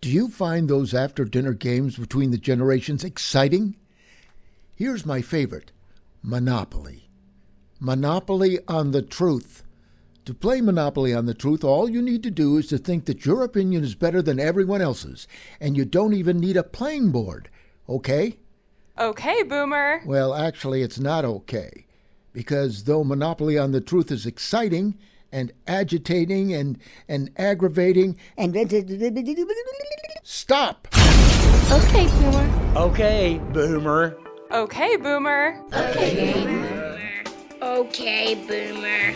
Do you find those after-dinner games between the generations exciting? Here's my favorite, Monopoly. Monopoly on the Truth. To play Monopoly on the Truth, all you need to do is to think that your opinion is better than everyone else's, and you don't even need a playing board, okay? Okay, Boomer. Well, actually, it's not okay, because though Monopoly on the Truth is exciting and agitating and aggravating and... Stop! Okay, Boomer. Okay, Boomer. Okay, Boomer. Okay, Boomer. Okay, Boomer.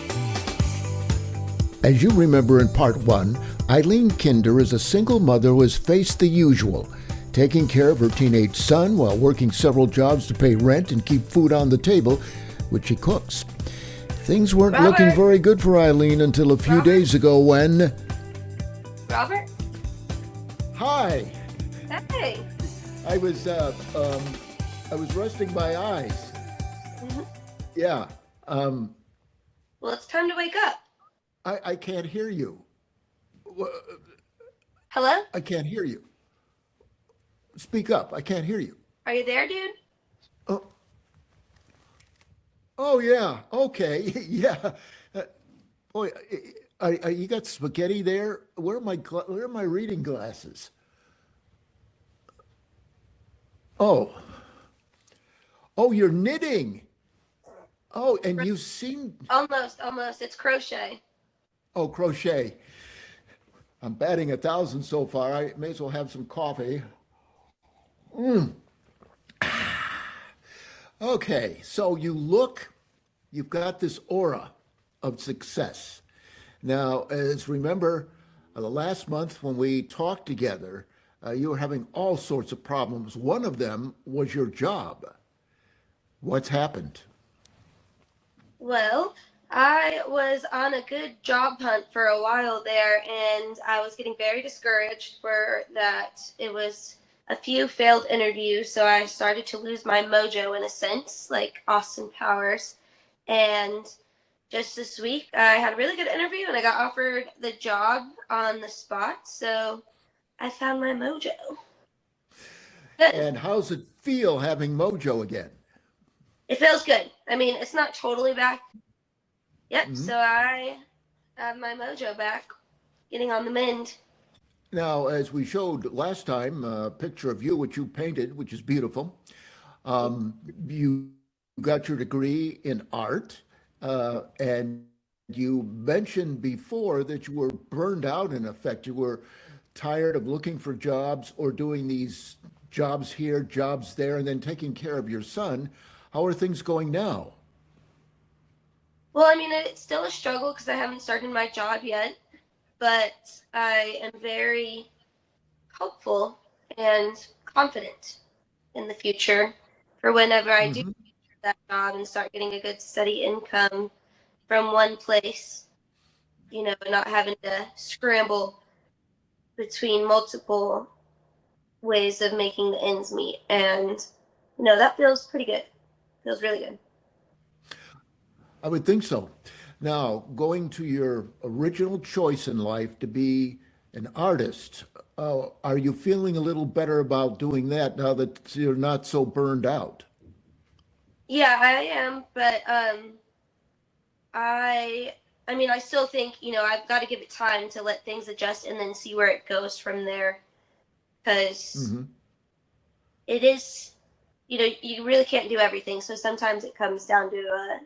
As you remember in part 1, Eileen Kindred is a single mother who has faced the usual, taking care of her teenage son while working several jobs to pay rent and keep food on the table, which she cooks. Things weren't looking very good for Eileen until a few days ago when... Robert? Hi! Hey! I was resting my eyes. Yeah. Well, it's time to wake up. I can't hear you. Hello? I can't hear you. Speak up. I can't hear you. Are you there, dude? Oh yeah. Okay. Yeah. Boy, you got spaghetti there? Where are my reading glasses? Oh. Oh, you're knitting. Oh, and you seem... Almost. It's crochet. Oh, crochet. I'm batting 1,000 so far. I may as well have some coffee. Okay, so you've got this aura of success. Now, as remember, the last month when we talked together, you were having all sorts of problems. One of them was your job. What's happened? Well, I was on a good job hunt for a while there, and I was getting very discouraged for that. It was a few failed interviews, so I started to lose my mojo in a sense, like Austin Powers. And just this week, I had a really good interview, and I got offered the job on the spot, so I found my mojo. Good. And how's it feel having mojo again? It feels good. I mean, it's not totally back. Yep, So I have my mojo back, getting on the mend. Now, as we showed last time, a picture of you, which you painted, which is beautiful. You got your degree in art, and you mentioned before that you were burned out, in effect. You were tired of looking for jobs or doing these jobs here, jobs there, and then taking care of your son. How are things going now? Well, I mean, it's still a struggle because I haven't started my job yet, but I am very hopeful and confident in the future for whenever I do that job and start getting a good steady income from one place, and not having to scramble between multiple ways of making the ends meet. And, that feels pretty good. Feels really good. I would think so. Now, going to your original choice in life to be an artist, are you feeling a little better about doing that now that you're not so burned out? Yeah, I am, but I mean, I still think, I've got to give it time to let things adjust and then see where it goes from there, because it is, you really can't do everything. So sometimes it comes down to a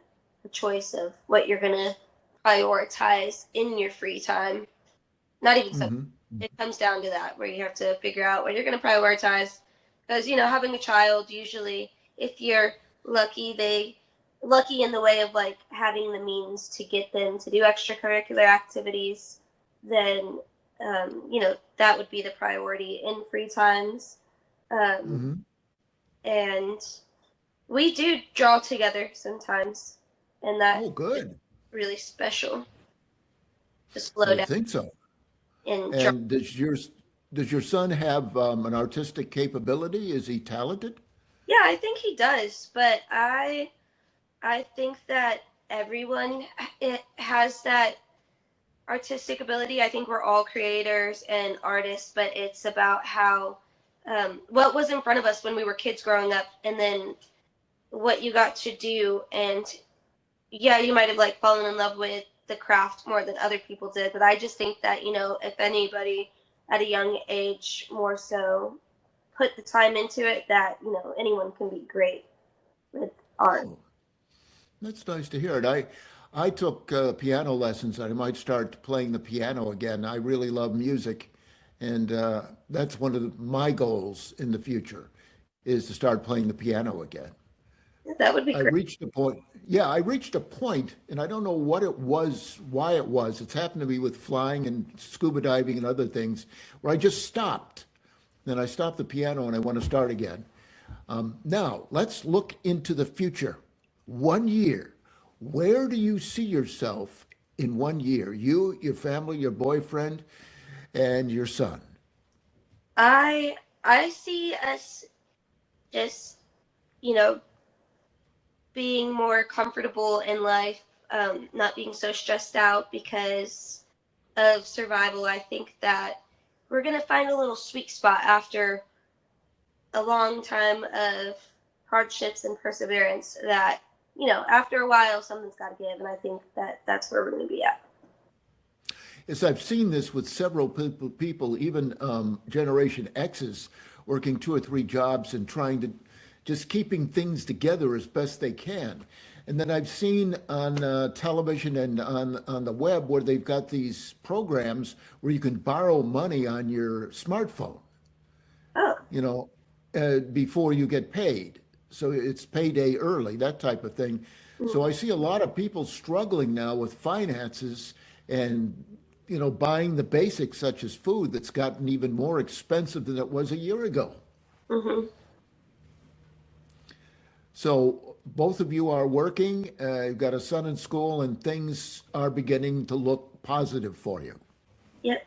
choice of what you're going to prioritize in your free time. Not even so. It comes down to that, where you have to figure out what you're going to prioritize. Because, having a child, usually, if you're lucky in the way of like having the means to get them to do extracurricular activities, then that would be the priority in free times. And we do draw together sometimes, and that good. is really special to slow down. I think so. And does your son have an artistic capability? Is he talented? Yeah, I think he does, but I think that everyone has that artistic ability. I think we're all creators and artists, but it's about how what was in front of us when we were kids growing up, and then what you got to do. And yeah, you might have like fallen in love with the craft more than other people did, but I just think that, you know, if anybody at a young age more so put the time into it, that, you know, anyone can be great with art. Oh, that's nice to hear it. I took piano lessons, and I might start playing the piano again. I really love music, and that's one of my goals in the future, is to start playing the piano again. That would be I great. reached a point. Yeah, I reached a point, and I don't know what it was, why it was. It's happened to me with flying and scuba diving and other things, where I just stopped. Then I stopped the piano, and I want to start again. Now, let's look into the future. 1 year. Where do you see yourself in 1 year? You, your family, your boyfriend, and your son. I see us just, you know, being more comfortable in life, not being so stressed out because of survival. I think that we're going to find a little sweet spot after a long time of hardships and perseverance, that, you know, after a while, something's got to give. And I think that that's where we're going to be at. Yes, I've seen this with several people, even Generation X's, working 2 or 3 jobs and trying to just keeping things together as best they can. And then I've seen on television and on the web where they've got these programs where you can borrow money on your smartphone, Oh, you know, before you get paid. So it's payday early, that type of thing. So I see a lot of people struggling now with finances and, you know, buying the basics such as food that's gotten even more expensive than it was a year ago. mm-hmm. So both of you are working, you've got a son in school, and things are beginning to look positive for you. Yep.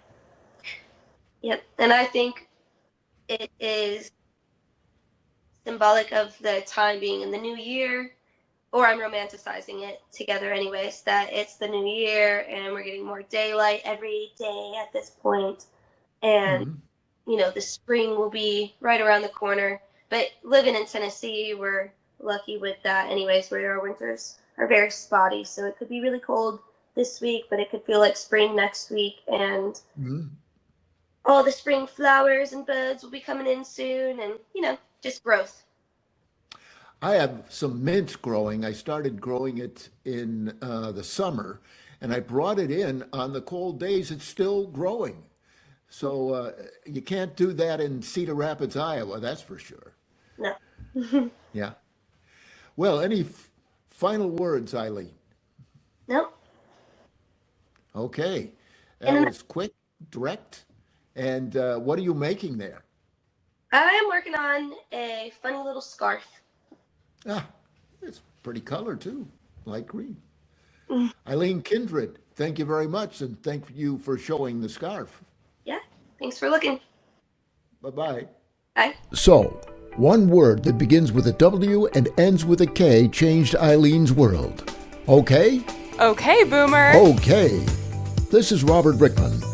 Yep. And I think it is symbolic of the time being in the new year, or I'm romanticizing it together anyways, that it's the new year and we're getting more daylight every day at this point. And, Mhm. you know, the spring will be right around the corner. But living in Tennessee, we're lucky with that anyways, where our winters are very spotty. So it could be really cold this week, but it could feel like spring next week. And Mhm. all the spring flowers and buds will be coming in soon, and, you know, just growth. I have some mint growing. I started growing it in the summer, and I brought it in on the cold days. It's still growing. So you can't do that in Cedar Rapids, Iowa, that's for sure. No. Yeah. Well, any final words, Eileen? No. Okay. That And was quick, direct. And what are you making there? I am working on a funny little scarf. Ah, it's pretty color too, light green. Eileen Kindred, thank you very much, and thank you for showing the scarf. Yeah. Thanks for looking. Bye-bye. Bye. So, one word that begins with a W and ends with a K changed Eileen's world. Okay? Okay, Boomer. Okay. This is Robert Brickman.